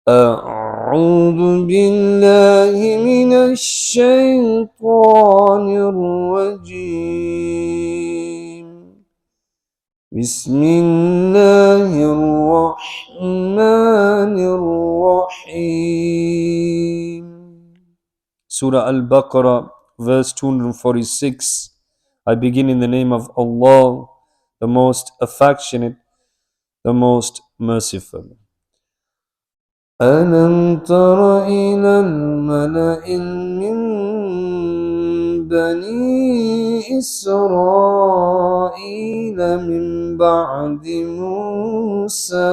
أعوذ بالله من الشيطان الرجيم بسم الله الرحمن الرحيم Surah Al-Baqarah, verse 246. I begin in the name of Allah, the most affectionate, the most merciful. ألم تر إلى الملأ من بني إسرائيل من بعد موسى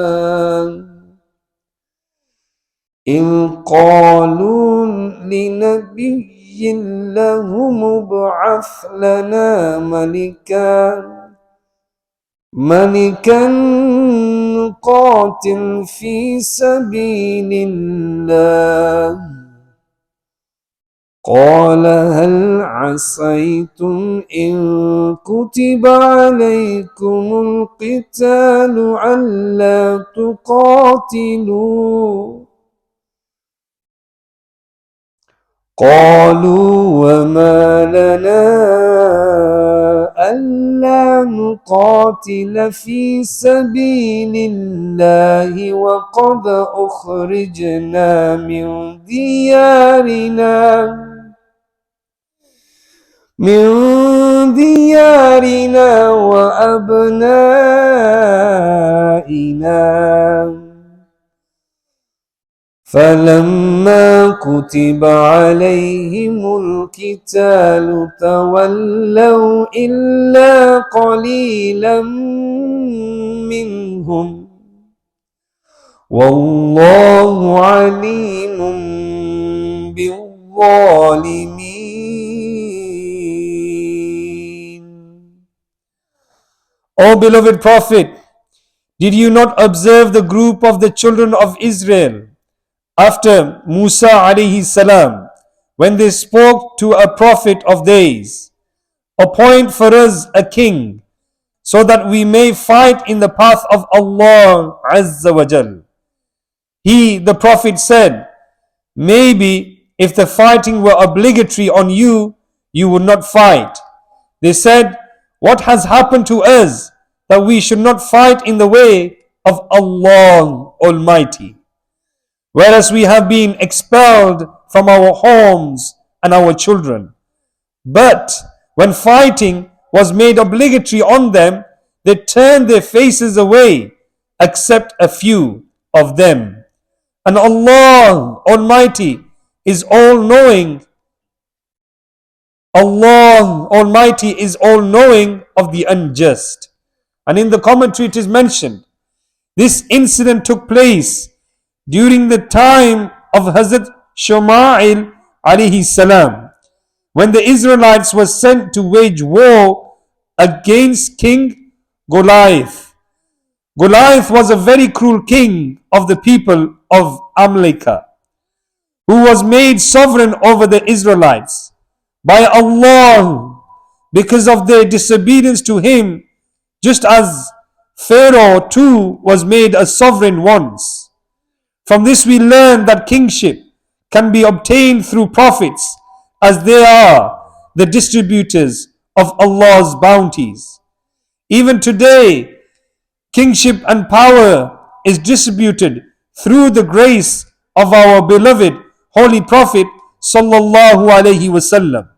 إذ قالوا لنبي له ابعث لنا ملكا نقاتل في سبيل الله قال هل عسيتم إن كتب عليكم القتال ألا تقاتلوا قالوا وما لنا ألا نقاتل في سبيل الله وقد أخرجنا من ديارنا وأبنائنا فلما كتب عليهم القتال تولوا إلا قليلا منهم والله عليم بالظالمين. O beloved Prophet, did you not observe the group of the children of Israel after Musa alayhi salam, when they spoke to a prophet of theirs, appoint for us a king, so that we may fight in the path of Allah Azza wa Jal. He, the prophet, said, maybe if the fighting were obligatory on you, you would not fight. They said, what has happened to us that we should not fight in the way of Allah Almighty, whereas we have been expelled from our homes and our children? But when fighting was made obligatory on them, they turned their faces away, except a few of them. And Allah Almighty is all-knowing. Allah Almighty is all-knowing of the unjust. And in the commentary it is mentioned, this incident took place during the time of Hazrat Shuma'il alayhi salam, when the Israelites were sent to wage war against King Goliath. Goliath was a very cruel king of the people of Amalek, who was made sovereign over the Israelites by Allah because of their disobedience to him, just as Pharaoh too was made a sovereign once. From this we learn that kingship can be obtained through prophets, as they are the distributors of Allah's bounties. Even today, kingship and power is distributed through the grace of our beloved Holy Prophet sallallahu alaihi wasallam.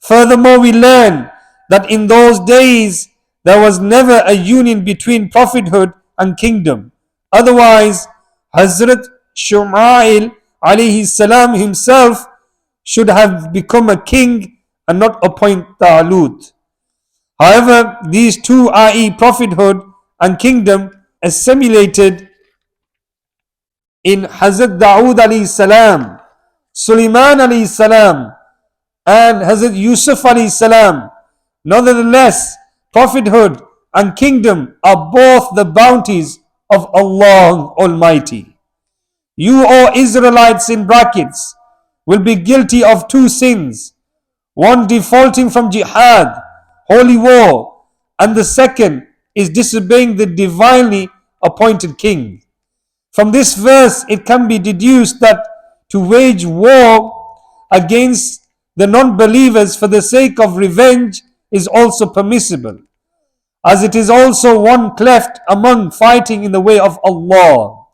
Furthermore, we learn that in those days there was never a union between prophethood and kingdom. Otherwise, Hazrat Shuma'il alayhi salam himself should have become a king and not appoint Talut. However, these two, i.e. prophethood and kingdom, assimilated in Hazrat Dawood alayhi salam, Sulaiman alayhi salam, and Hazrat Yusuf alayhi salam. Nonetheless, prophethood and kingdom are both the bounties of Allah Almighty. You, O Israelites in brackets, will be guilty of two sins. One, defaulting from jihad, holy war, and the second is disobeying the divinely appointed king. From this verse, it can be deduced that to wage war against the non-believers for the sake of revenge is also permissible, as it is also one cleft among fighting in the way of Allah.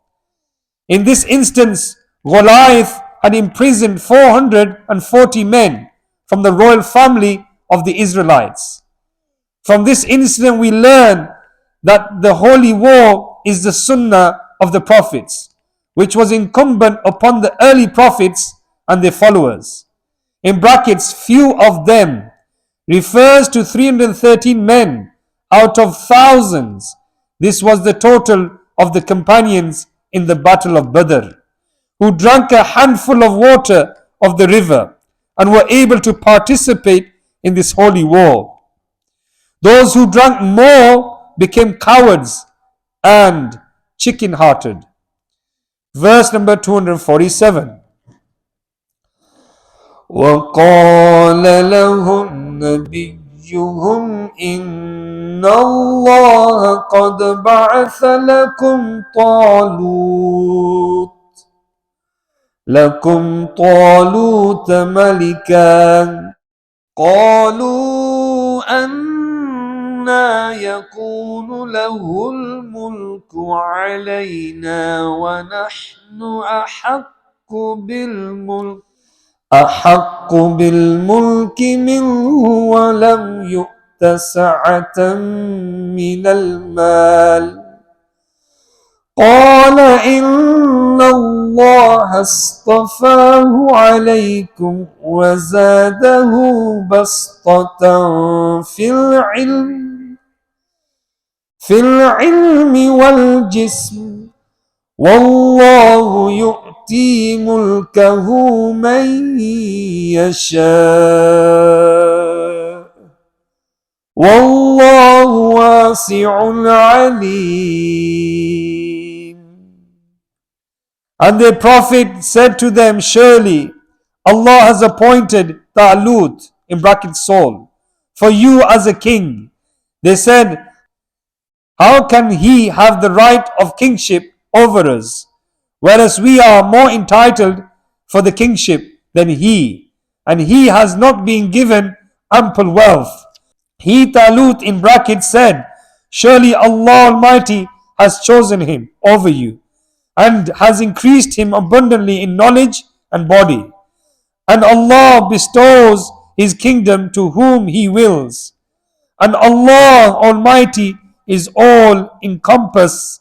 In this instance, Goliath had imprisoned 440 men from the royal family of the Israelites. From this incident, we learn that the holy war is the sunnah of the prophets, which was incumbent upon the early prophets and their followers. In brackets, few of them refers to 313 men out of thousands. This was the total of the companions in the battle of Badr, who drank a handful of water of the river and were able to participate in this holy war. Those who drank more became cowards and chicken-hearted. Verse number 247. وَقَالَ لَهُمْ نَبِيُّهُمْ إِنَّ اللَّهَ قَدْ بَعَثَ لَكُمْ طَالُوتَ مَلِكًا قَالُوا أَنَّى يَكُونُ لَهُ الْمُلْكُ عَلَيْنَا وَنَحْنُ أحق بالملك منه ولم يؤت سعة من المال قال إن الله اصطفاه عليكم وزاده بسطة في العلم والجسم والله يؤتي ملكه من يشاء والله واسع عليم. And the Prophet said to them, surely Allah has appointed Talut, in brackets Saul, for you as a king. They said, how can he have the right of kingship over us, whereas we are more entitled for the kingship than he, and he has not been given ample wealth. He, Talut, in brackets, said, surely Allah Almighty has chosen him over you and has increased him abundantly in knowledge and body, and Allah bestows his kingdom to whom he wills, and Allah Almighty is all encompassing,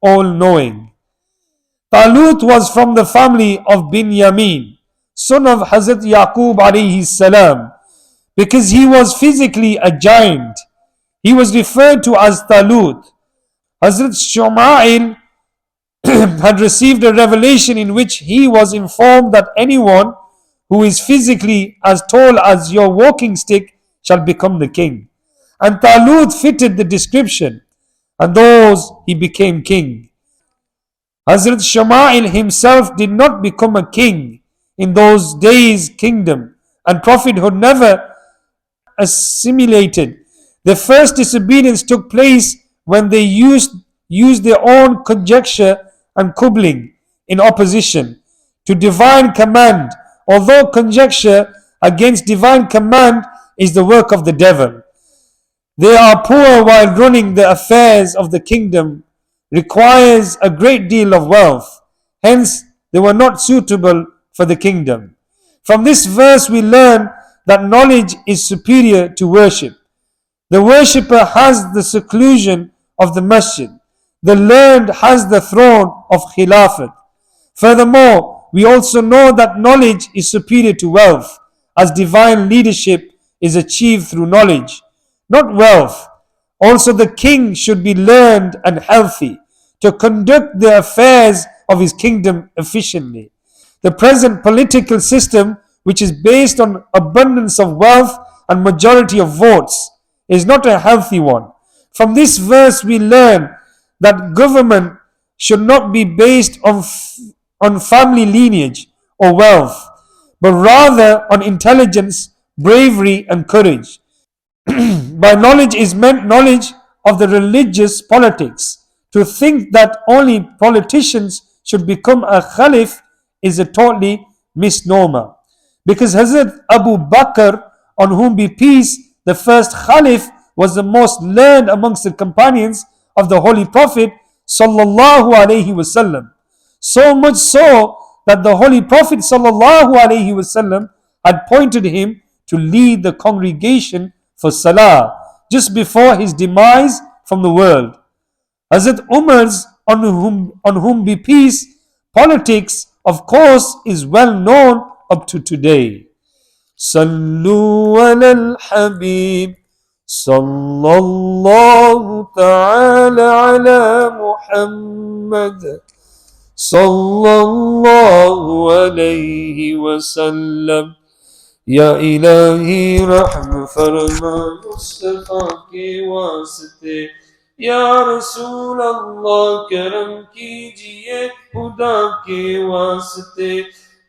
all-knowing. Talut was from the family of Binyamin, son of Hazrat Yaqub alayhi salam. Because he was physically a giant, he was referred to as Talut. Hazrat Shuma'il had received a revelation in which he was informed that anyone who is physically as tall as your walking stick shall become the king. And Talut fitted the description, and thus he became king. Hazrat Shuma'il himself did not become a king in those days' kingdom, and prophethood never assimilated. The first disobedience took place when they used their own conjecture and quibbling in opposition to divine command, although conjecture against divine command is the work of the devil. They are poor while running the affairs of the kingdom requires a great deal of wealth. Hence, they were not suitable for the kingdom. From this verse we learn that knowledge is superior to worship. The worshipper has the seclusion of the masjid. The learned has the throne of khilafat. Furthermore, we also know that knowledge is superior to wealth, as divine leadership is achieved through knowledge, not wealth. Also, the king should be learned and healthy to conduct the affairs of his kingdom efficiently. The present political system, which is based on abundance of wealth and majority of votes, is not a healthy one. From this verse we learn that government should not be based on family lineage or wealth, but rather on intelligence, bravery and courage. By knowledge is meant knowledge of the religious politics, To think that only politicians should become a Khalif is a totally misnomer. Because Hazrat Abu Bakr, on whom be peace, the first Khalif, was the most learned amongst the companions of the Holy Prophet sallallahu alaihi wasallam. So much so that the Holy Prophet sallallahu alaihi wasallam had pointed him to lead the congregation for Salah just before his demise from the world. Hazrat Umar's, on whom be peace, politics, of course, is well known up to today. Sallu ala al-Habib, sallallahu ta'ala ala Muhammad, sallallahu alayhi wa sallam. या इलाही रहम फरमा मुस्तफा के वास्ते या रसूल अल्लाह करम कीजिए खुदा के वास्ते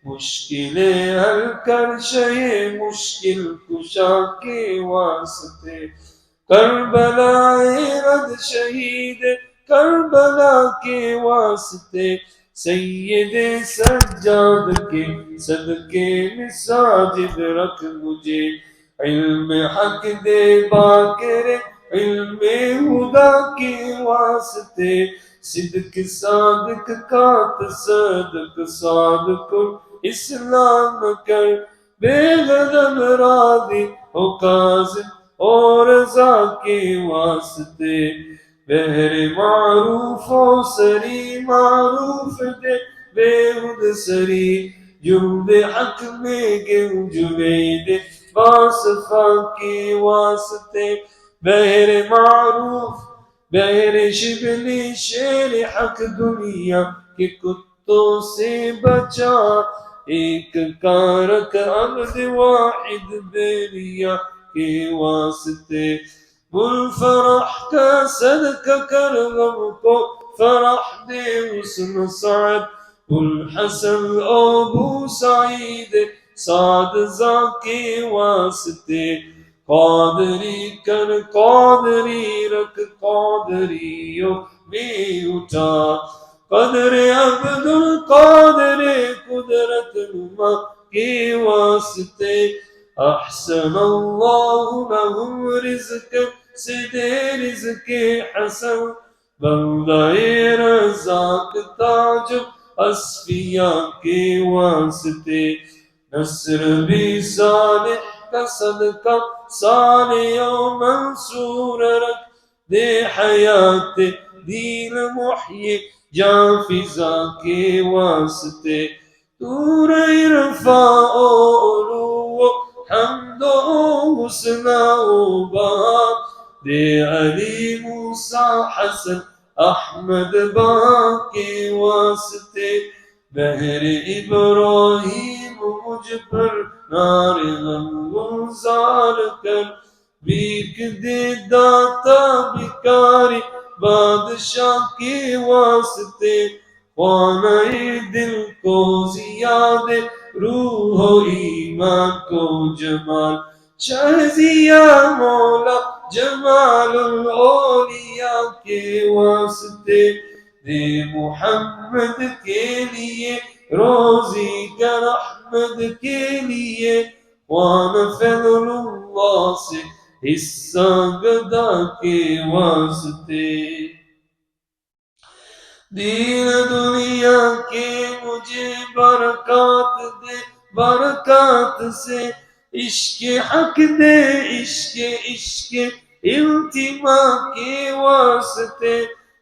मुश्किलें हल कर शये मुश्किल कुशा के वास्ते करबलाए रद शहीद करबला के वास्ते सैयदे सज्जाद के सदके में साजिद रख मुझे इल्म हक दे बाकरे इल्म हुदा के वास्ते सिद्क सादिक का तसदक सादक इस्लाम कर बेगदम रादी हो काज़िम और रज़ा के वास्ते बहरे मारूफ और सरी मारूफ दे बेहुद सरी जुम्दे हक में गेम जुबैद बासफा के वास्ते बहरे मारूफ बहरे शिबली शेर हक दुनिया के कुत्तों से बचा एक कारक अब्द वाहिद बेरिया के वास्ते मुलफरह का सदका कर गम को फरह दे हुस्न साद उल हसन अबू सईद साद जा के वास्ते कादरी कर कादरी रख कादरियो में उठा कदरे अब्दुल कादरे कुदरत नुमा के वास्ते अहसन अल्लाहु लहुम रिज़्क़ से दे रिज़्क़ हसन बंदाए रज़ाक ताज अस्फिया के वास्ते नस्र भी सालिह का सदका सालिह मंसूर रख दे हयात दीन मुहय्यी जाफिजा के वास्ते तूर इरफा ओलू हमदो हुस्ना बहा दे अली मूसा हसन अहमद बा के वास्ते बहर इब्राहीम मुझ पर नारे गम गुलजार कर भीख दे दाता भिकारी बादशाह के वास्ते ख्वानाए दिल को जियाद रूह ईमान को जमाल शहजिया मौला जमालुल औलिया के वास्ते दे मुहम्मद के लिए रोजी का रहमत के लिए ख्वान फज़लुल्लाह से हिस्सा गदा के वास्ते दीन दुनिया के मुझे बरकत दे बरकत से इश्क हक दे इश्क इश्क इल्तिमा के वास्ते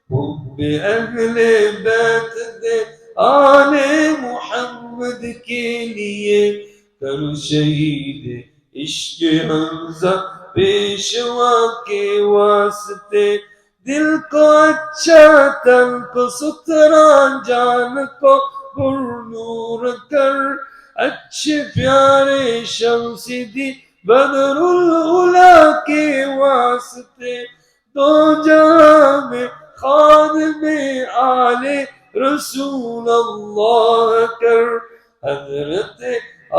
हुब्बे अहले बैत दे आले मुहम्मद के लिए कर शहीद इश्क हमजा पेशवा के वास्ते दिल को अच्छा तन को सुथरा जान को पुरनूर कर अच्छे प्यारे शमसिदी बदरुल उला के वास्ते दो जहां में खाद में आले रसूल अल्लाह कर हजरत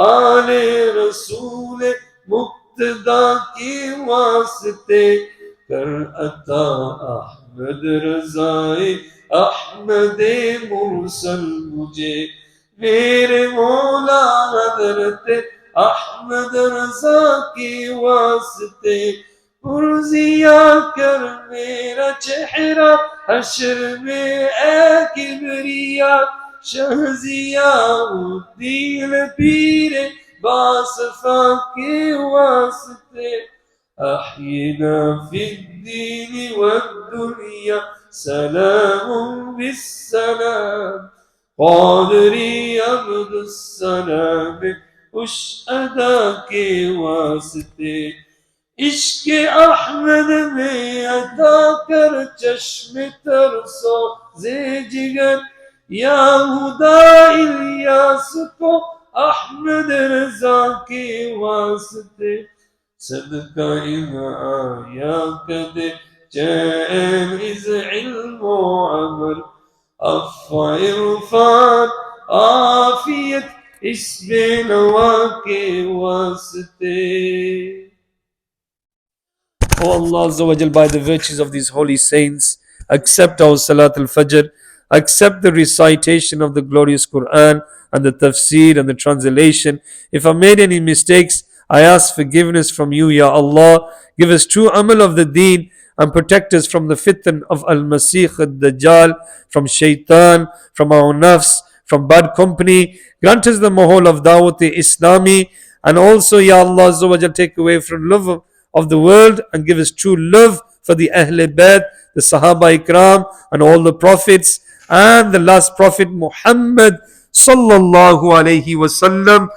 आले रसूल मुक्तदा के वास्ते कर अता अहमद रज़ाए अहमद मुरसल मुझे मेरे मौला हजरत अहमद रज़ा के वास्ते पुरजिया कर मेरा चेहरा हशर में ए किबरिया शहजियाउद्दीन पीर बासफा के वास्ते अहयिना फिद्दीन वद्दुनिया सलाम बिस्सलाम क़ादरी अब्दुस्सलाम उश अदा के वास्ते इश्क़ अहमद में अदा कर चश्म तरसो जे जिगर या हुदा इलियास को अहमद रज़ा के वास्ते सदका आया कद चैन इज़ इल्म अमल अफ़ा इरफान आफियत इस बेनवा के वास्ते. O Allah Azza wa Jal, by the virtues of these holy saints, accept our Salat al-Fajr, accept the recitation of the glorious Quran and the Tafsir and the translation. If I made any mistakes, I ask forgiveness from you, Ya Allah. Give us true amal of the deen and protect us from the fitan of Al-Masih al-Dajjal, from shaitan, from our nafs, from bad company. Grant us the mahal of Dawateislami, and also, Ya Allah Azza wa Jal, take away from love of the world and give us true love for the Ahl Bayt, the Sahaba Ikram, and all the prophets, and the last prophet Muhammad sallallahu alayhi wasallam.